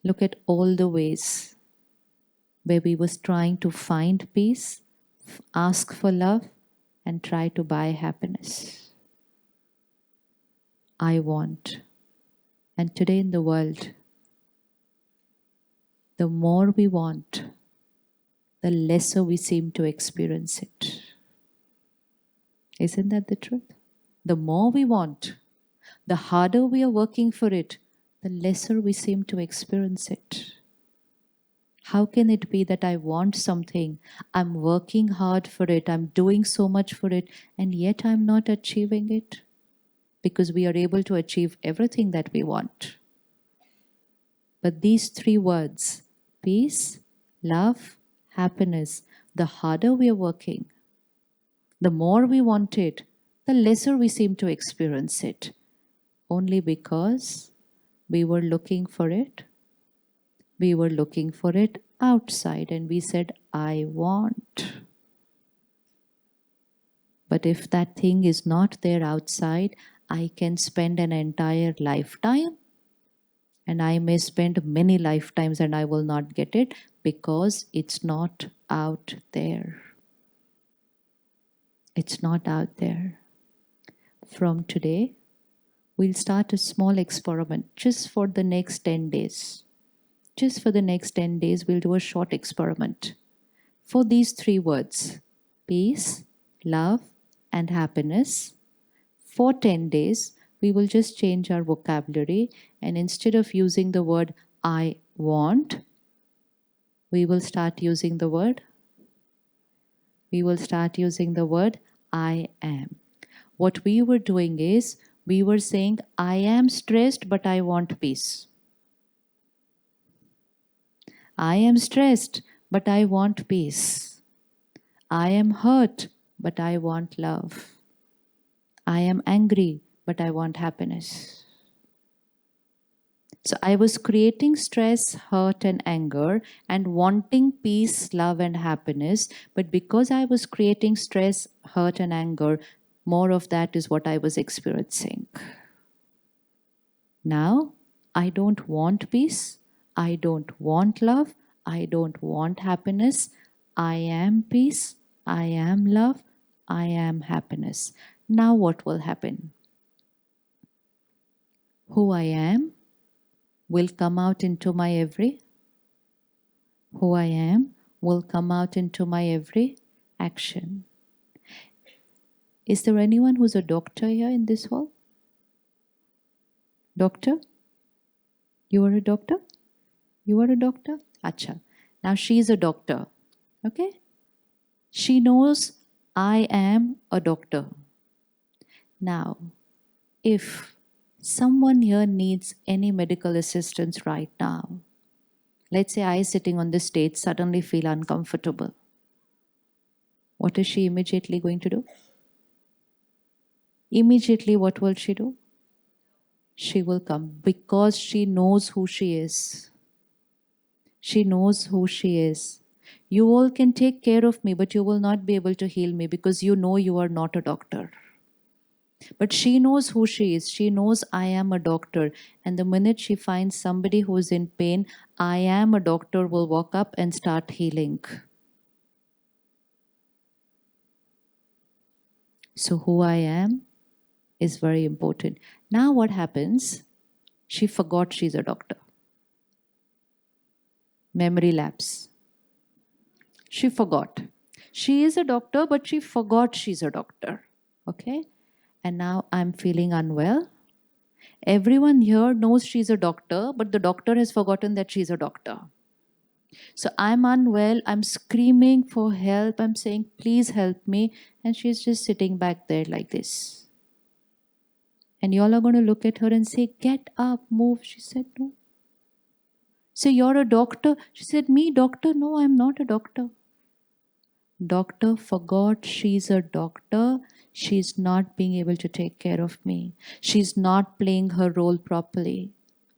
Look at all the ways where we was trying to find peace, ask for love, and try to buy happiness. I want. And today in the world, the more we want, the lesser we seem to experience it. Isn't that the truth? The more we want, the harder we are working for it, the lesser we seem to experience it. How can it be that I want something, I'm working hard for it, I'm doing so much for it, and yet I'm not achieving it? Because we are able to achieve everything that we want. But these three words, peace, love, happiness, the harder we are working, the more we want it, the lesser we seem to experience it. Only because we were looking for it. We were looking for it outside and we said, I want. But if that thing is not there outside, I can spend an entire lifetime and I may spend many lifetimes and I will not get it because it's not out there. It's not out there. From today, we'll start a small experiment just for the next 10 days. Just for the next 10 days, we'll do a short experiment. For these three words, peace, love, and happiness, for 10 days, we will just change our vocabulary and instead of using the word I want, we will start using the word I am. What we were doing is, we were saying, I am stressed, but I want peace. I am stressed, but I want peace. I am hurt, but I want love. I am angry, but I want happiness. So I was creating stress, hurt, and anger and wanting peace, love, and happiness. But because I was creating stress, hurt, and anger, more of that is what I was experiencing. Now, I don't want peace. I don't want love. I don't want happiness. I am peace. I am love. I am happiness. Now what will happen? Who I am will come out into my every. Who I am will come out into my every action. Is there anyone who's a doctor here in this hall? Doctor? You are a doctor? You are a doctor? Acha. Now she is a doctor. Okay? She knows I am a doctor. Now, if someone here needs any medical assistance right now, let's say I sitting on the stage suddenly feel uncomfortable. What is she immediately going to do? Immediately what will she do? She will come because she knows who she is. She knows who she is. You all can take care of me, but you will not be able to heal me because you know you are not a doctor. But she knows who she is. She knows I am a doctor. And the minute she finds somebody who is in pain, I am a doctor will walk up and start healing. So who I am is very important. Now what happens? She forgot she's a doctor. Memory lapse. She forgot. She is a doctor, but she forgot she's a doctor. Okay? And now I'm feeling unwell. Everyone here knows she's a doctor, but the doctor has forgotten that she's a doctor. So I'm unwell, I'm screaming for help, I'm saying, please help me. And she's just sitting back there like this. And y'all are going to look at her and say, get up, move. She said, no. Say, you're a doctor. She said, me, doctor? No, I'm not a doctor. Doctor forgot she's a doctor. She's not being able to take care of me. She's not playing her role properly.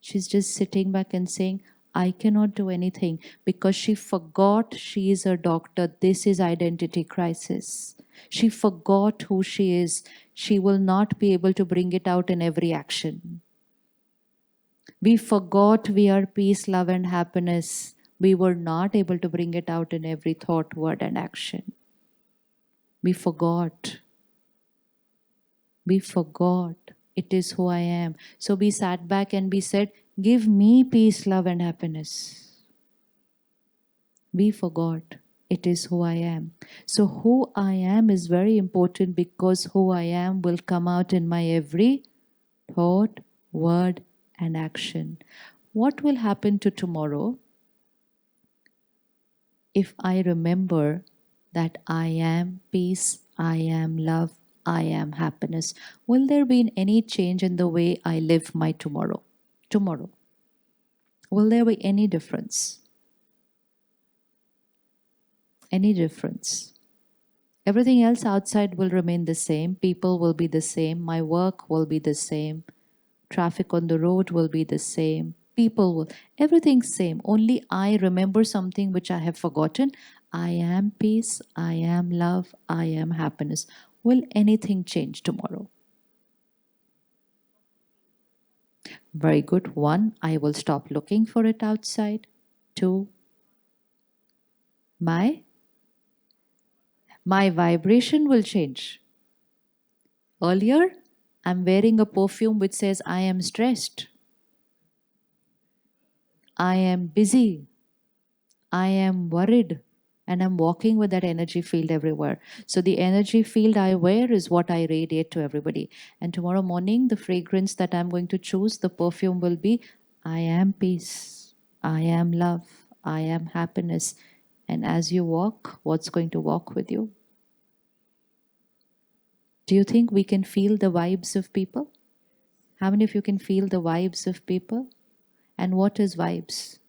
She's just sitting back and saying, I cannot do anything because she forgot she is a doctor. This is identity crisis. She forgot who she is. She will not be able to bring it out in every action. We forgot we are peace, love, and happiness. We were not able to bring it out in every thought, word, and action. We forgot. We forgot. It is who I am. So we sat back and we said, give me peace, love, and happiness. We forgot. It is who I am. So who I am is very important, because who I am will come out in my every thought, word, and action. What will happen to tomorrow if I remember that I am peace, I am love, I am happiness? Will there be any change in the way I live my tomorrow? Tomorrow. Will there be any difference? Any difference? Everything else outside will remain the same. People will be the same. My work will be the same. Traffic on the road will be the same. People will, everything's same. Only I remember something which I have forgotten. I am peace, I am love, I am happiness. Will anything change tomorrow? Very good. One, I will stop looking for it outside. Two, my vibration will change. Earlier, I'm wearing a perfume which says I am stressed, I am busy, I am worried, and I'm walking with that energy field everywhere. So the energy field I wear is what I radiate to everybody. And tomorrow morning, the fragrance that I'm going to choose, the perfume will be I am peace, I am love, I am happiness. And as you walk, what's going to walk with you? Do you think we can feel the vibes of people? How many of you can feel the vibes of people? And what is vibes?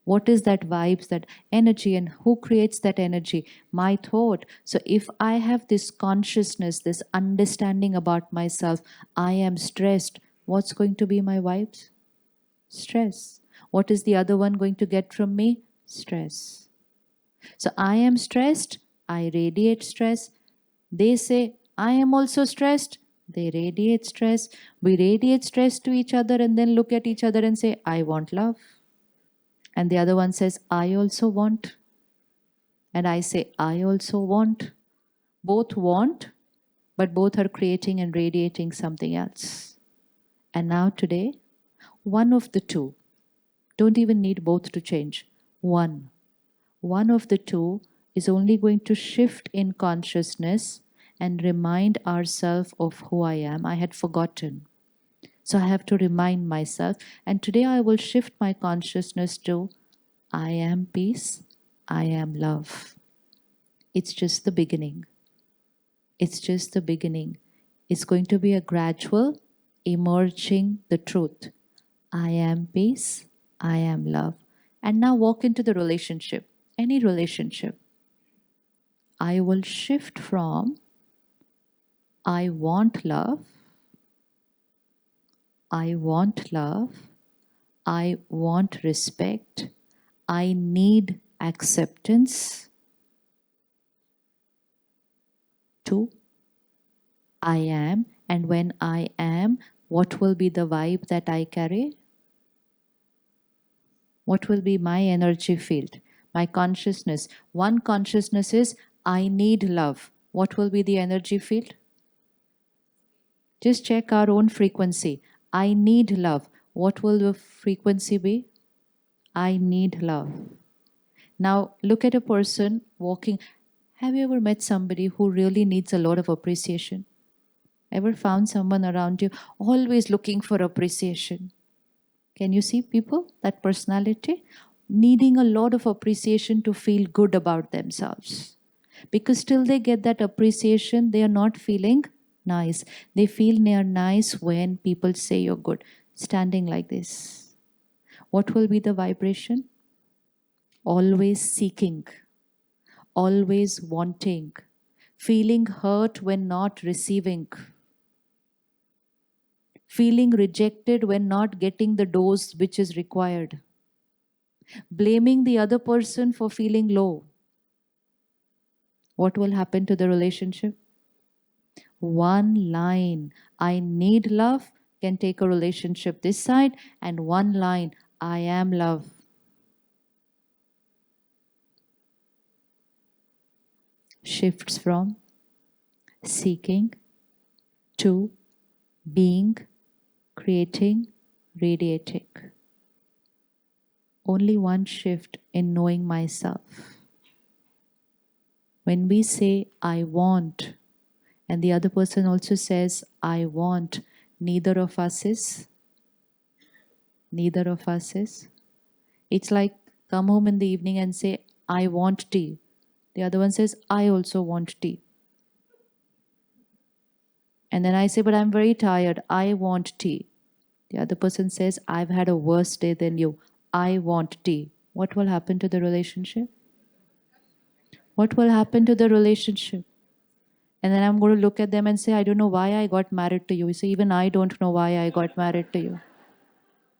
What is that vibes, that energy, and who creates that energy? My thought. So if I have this consciousness, this understanding about myself, I am stressed, what's going to be my vibes? Stress. What is the other one going to get from me? Stress. So I am stressed, I radiate stress. They say, I am also stressed. They radiate stress. We radiate stress to each other and then look at each other and say, I want love. And the other one says, I also want. And I say, I also want. Both want, but both are creating and radiating something else. And now today, one of the two, don't even need both to change. One of the two is only going to shift in consciousness and remind ourselves of who I am. I had forgotten. So I have to remind myself. And today I will shift my consciousness to I am peace, I am love. It's just the beginning. It's just the beginning. It's going to be a gradual emerging the truth. I am peace, I am love. And now walk into the relationship, any relationship. I will shift from I want love, I want love, I want respect, I need acceptance, to I am. And when I am, what will be the vibe that I carry? What will be my energy field? My consciousness. One consciousness is I need love. What will be the energy field? Just check our own frequency. I need love. What will the frequency be? I need love. Now look at a person walking. Have you ever met somebody who really needs a lot of appreciation? Ever found someone around you always looking for appreciation? Can you see people, that personality, needing a lot of appreciation to feel good about themselves? Because till they get that appreciation, they are not feeling nice. They feel they are nice when people say you're good. Standing like this. What will be the vibration? Always seeking, always wanting, feeling hurt when not receiving, feeling rejected when not getting the dose which is required, blaming the other person for feeling low. What will happen to the relationship? One line, I need love, can take a relationship this side, and one line, I am love. Shifts from seeking to being, creating, radiating. Only one shift in knowing myself. When we say, I want, and the other person also says, I want, neither of us is. Neither of us is. It's like come home in the evening and say, I want tea. The other one says, I also want tea. And then I say, but I'm very tired. I want tea. The other person says, I've had a worse day than you. I want tea. What will happen to the relationship? What will happen to the relationship? And then I'm going to look at them and say, I don't know why I got married to you. You say, even I don't know why I got married to you.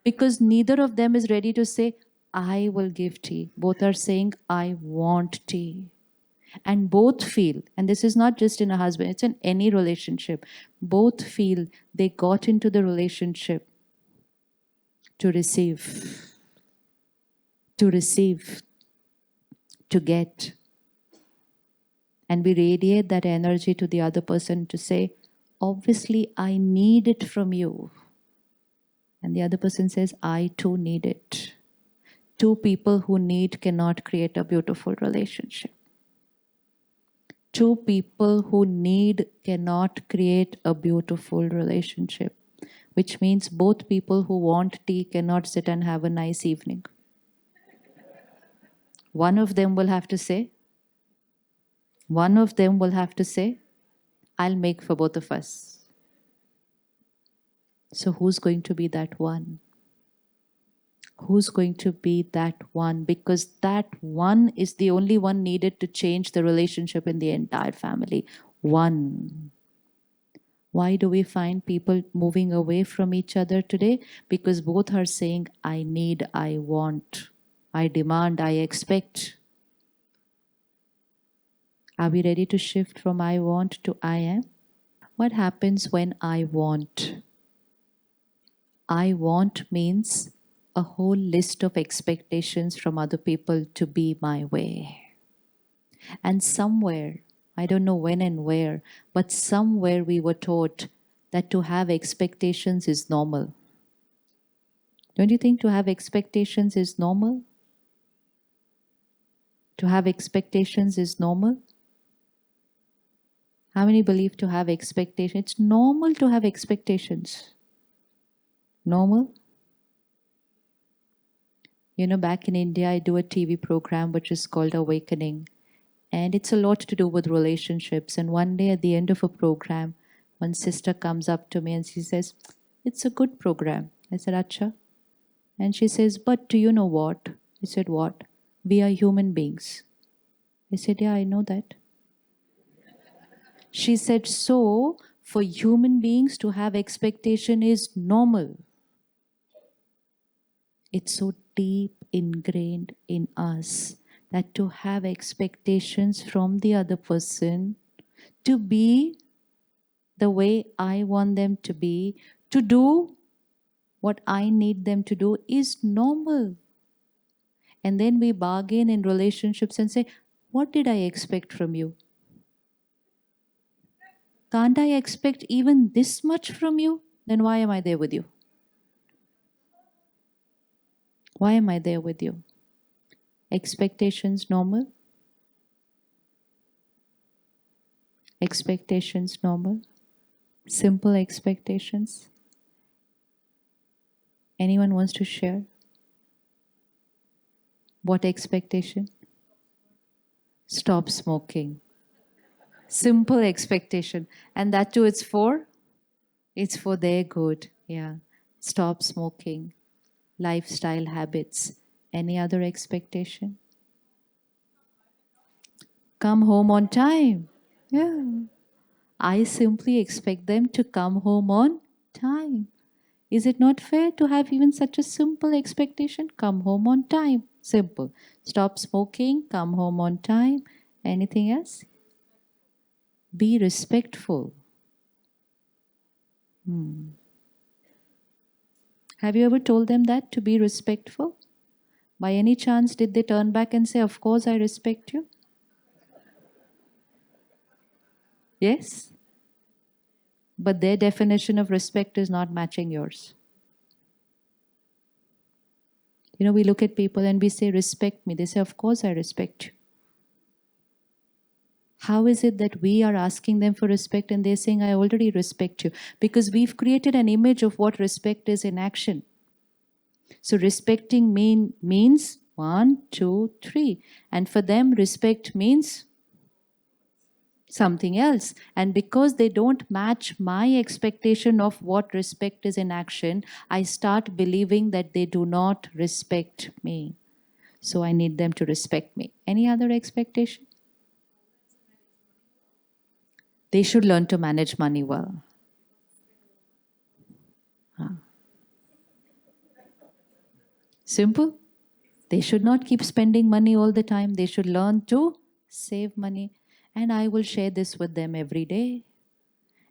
Because neither of them is ready to say, I will give tea. Both are saying, I want tea. And both feel, and this is not just in a husband, it's in any relationship, both feel they got into the relationship to receive, to receive, to get. And we radiate that energy to the other person to say, obviously, I need it from you. And the other person says, I too need it. Two people who need cannot create a beautiful relationship. Two people who need cannot create a beautiful relationship, which means both people who want tea cannot sit and have a nice evening. One of them will have to say, I'll make for both of us. So who's going to be that one? Who's going to be that one? Because that one is the only one needed to change the relationship in the entire family. One. Why do we find people moving away from each other today? Because both are saying, I need, I want, I demand, I expect. Are we ready to shift from I want to I am? What happens when I want? I want means a whole list of expectations from other people to be my way. And somewhere, I don't know when and where, but somewhere we were taught that to have expectations is normal. Don't you think to have expectations is normal? To have expectations is normal? How many believe to have expectations? It's normal to have expectations. Normal? You know, back in India, I do a TV program which is called Awakening. And it's a lot to do with relationships. And one day at the end of a program, one sister comes up to me and she says, it's a good program. I said, Acha. And she says, but do you know what? I said, what? We are human beings. I said, yeah, I know that. She said, so for human beings to have expectation is normal. It's so deep ingrained in us that to have expectations from the other person, to be the way I want them to be, to do what I need them to do is normal. And then we bargain in relationships and say, what did I expect from you? Can't I expect even this much from you? Then why am I there with you? Why am I there with you? Expectations normal? Expectations normal? Simple expectations? Anyone wants to share? What expectation? Stop smoking. Simple expectation. And that too, it's for their good. Yeah. Stop smoking. Lifestyle habits. Any other expectation? Come home on time. Yeah. I simply expect them to come home on time. Is it not fair to have even such a simple expectation? Come home on time. Simple. Stop smoking. Come home on time. Anything else? Be respectful. Have you ever told them that, to be respectful? By any chance, did they turn back and say, of course I respect you? Yes? But their definition of respect is not matching yours. You know, we look at people and we say, respect me. They say, of course I respect you. How is it that we are asking them for respect and they're saying, I already respect you? Because we've created an image of what respect is in action. So respecting means 1, 2, 3. And for them, respect means something else. And because they don't match my expectation of what respect is in action, I start believing that they do not respect me. So I need them to respect me. Any other expectation? They should learn to manage money well. Simple. They should not keep spending money all the time. They should learn to save money. And I will share this with them every day.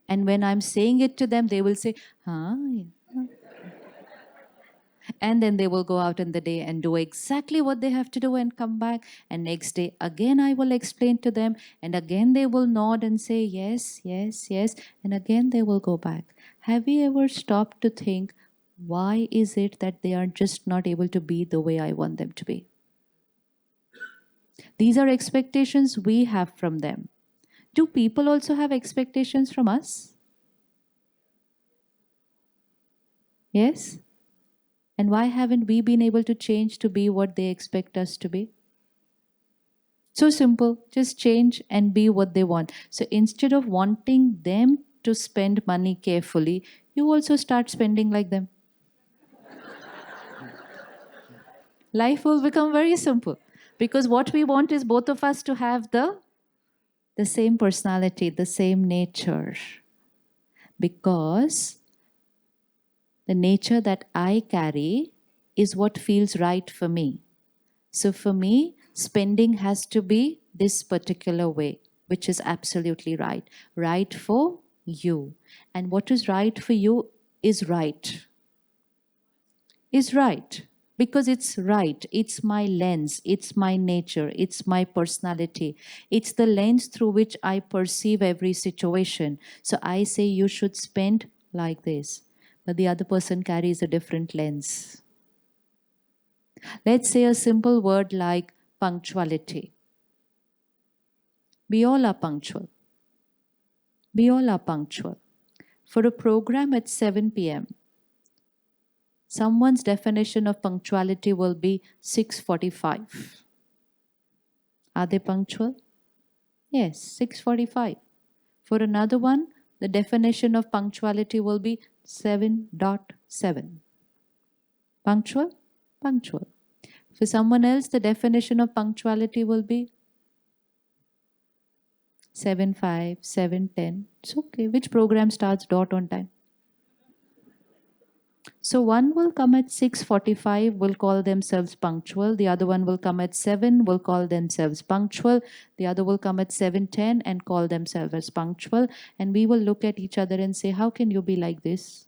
And when I'm saying it to them, they will say, huh? And then they will go out in the day and do exactly what they have to do and come back. And next day, again, I will explain to them. And again, they will nod and say, yes, yes, yes. And again, they will go back. Have you ever stopped to think, why is it that they are just not able to be the way I want them to be? These are expectations we have from them. Do people also have expectations from us? Yes? And why haven't we been able to change to be what they expect us to be? So simple, just change and be what they want. So instead of wanting them to spend money carefully, you also start spending like them. Life will become very simple because what we want is both of us to have the same personality, the same nature. Because the nature that I carry is what feels right for me. So for me, spending has to be this particular way, which is absolutely right. Right for you. And what is right for you is right. Is right. Because it's right. It's my lens. It's my nature. It's my personality. It's the lens through which I perceive every situation. So I say you should spend like this. But the other person carries a different lens. Let's say a simple word like punctuality. We all are punctual. We all are punctual. For a program at 7 p.m., someone's definition of punctuality will be 6:45. Are they punctual? Yes, 6:45. For another one, the definition of punctuality will be 7:7. Punctual? Punctual. For someone else, the definition of punctuality will be 7:5, 7:10. It's okay. Which program starts dot on time? So one will come at 6:45, will call themselves punctual. The other one will come at 7, will call themselves punctual. The other will come at 7:10 and call themselves as punctual. And we will look at each other and say, how can you be like this?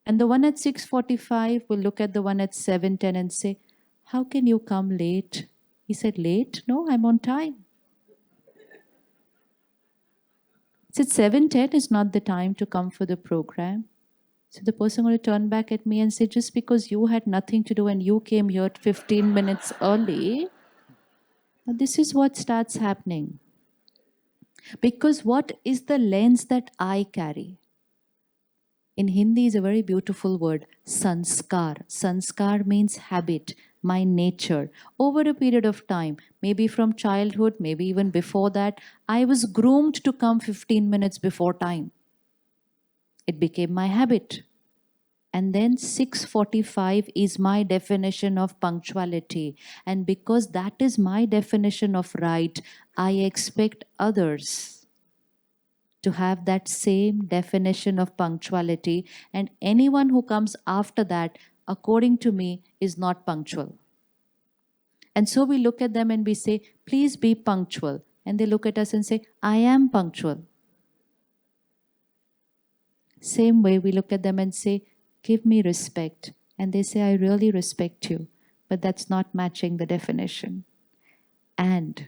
And the one at 6:45 will look at the one at 7:10 and say, how can you come late? He said, late? No, I'm on time. He said, 7:10 is not the time to come for the program. So the person will turn back at me and say, just because you had nothing to do and you came here 15 minutes early, this is what starts happening. Because what is the lens that I carry? In Hindi is a very beautiful word, sanskar. Sanskar means habit, my nature. Over a period of time, maybe from childhood, maybe even before that, I was groomed to come 15 minutes before time. It became my habit. And then 6:45 is my definition of punctuality. And because that is my definition of right, I expect others to have that same definition of punctuality. And anyone who comes after that, according to me, is not punctual. And so we look at them and we say, please be punctual. And they look at us and say, I am punctual. Same way we look at them and say, give me respect. And they say, I really respect you. But that's not matching the definition. And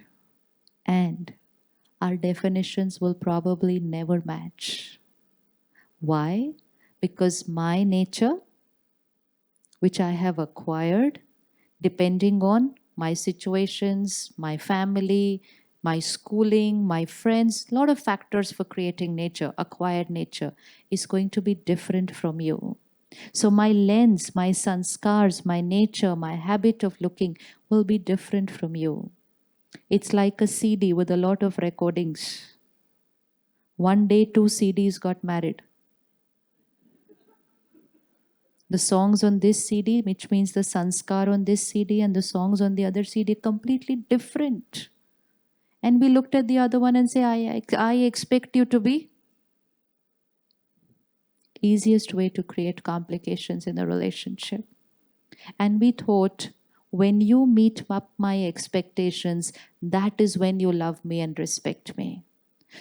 our definitions will probably never match. Why? Because my nature, which I have acquired, depending on my situations, my family, my schooling, my friends, a lot of factors for creating nature, acquired nature, is going to be different from you. So my lens, my sanskars, my nature, my habit of looking will be different from you. It's like a CD with a lot of recordings. One day, 2 CDs got married. The songs on this CD, which means the sanskar on this CD and the songs on the other CD, completely different. And we looked at the other one and say, I expect you to be. Easiest way to create complications in a relationship. And we thought, when you meet up my expectations, that is when you love me and respect me.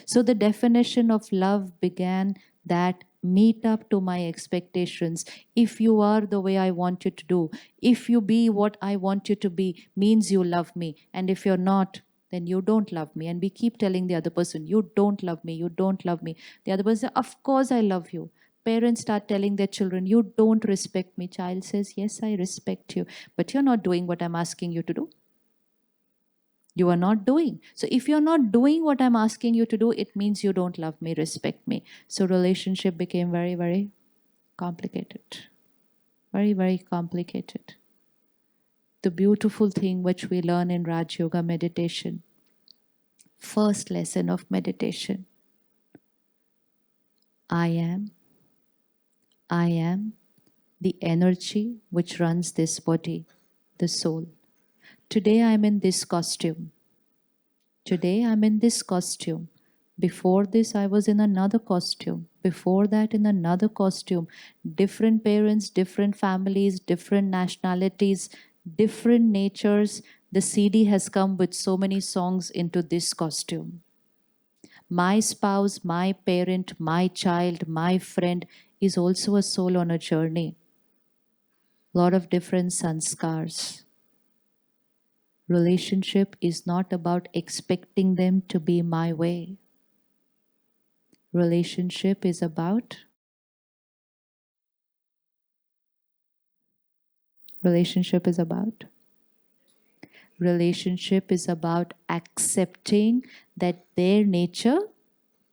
So the definition of love began that meet up to my expectations. If you are the way I want you to do, if you be what I want you to be, means you love me. And if you're not, then you don't love me. And we keep telling the other person, you don't love me, you don't love me. The other person says, of course I love you. Parents start telling their children, you don't respect me. Child says, yes, I respect you, but you're not doing what I'm asking you to do. You are not doing. So if you're not doing what I'm asking you to do, it means you don't love me, respect me. So relationship became very, very complicated. Very, very complicated. The beautiful thing which we learn in Raj Yoga meditation, first lesson of meditation. I am the energy which runs this body, the soul. Today I'm in this costume. Today I'm in this costume. Before this, I was in another costume. Before that, in another costume. Different parents, different families, different nationalities, different natures. The CD has come with so many songs into this costume. My spouse, my parent, my child, my friend is also a soul on a journey. Lot of different sanskars. Relationship is not about expecting them to be my way. Relationship is about relationship is about relationship is about accepting that their nature,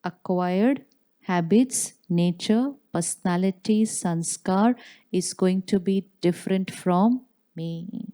acquired habits, nature, personality, sanskar is going to be different from me.